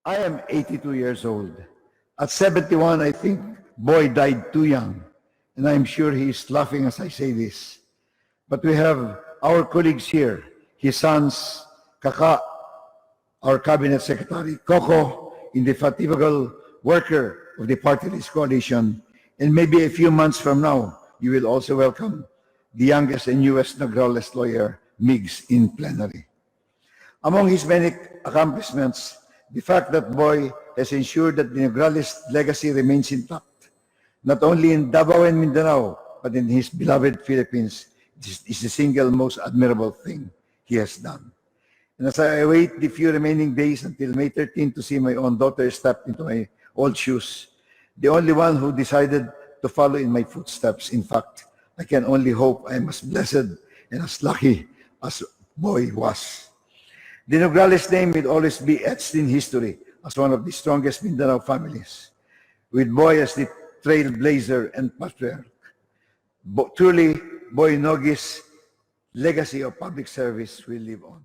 I am 82 years old. At 71, I think Boy died too young, and I'm sure he's laughing as I say this. But we have our colleagues here, his sons, Kaka, our cabinet secretary, Coco, indefatigable worker of the party list coalition, and maybe a few months from now, you will also welcome the youngest and newest Nograles lawyer, Migs, in plenary. Among his many accomplishments, the fact that Boy has ensured that the Nograles legacy remains intact, not only in Davao and Mindanao, but in his beloved Philippines, is the single most admirable thing he has done. And as I await the few remaining days until May 13 to see my own daughter step into my old shoes, the only one who decided to follow in my footsteps, in fact, I can only hope I am as blessed and as lucky as Boy was. The Nograles name will always be etched in history as one of the strongest Mindanao families, with Boy as the trailblazer and patriarch. Truly, Boy Nogi's legacy of public service will live on.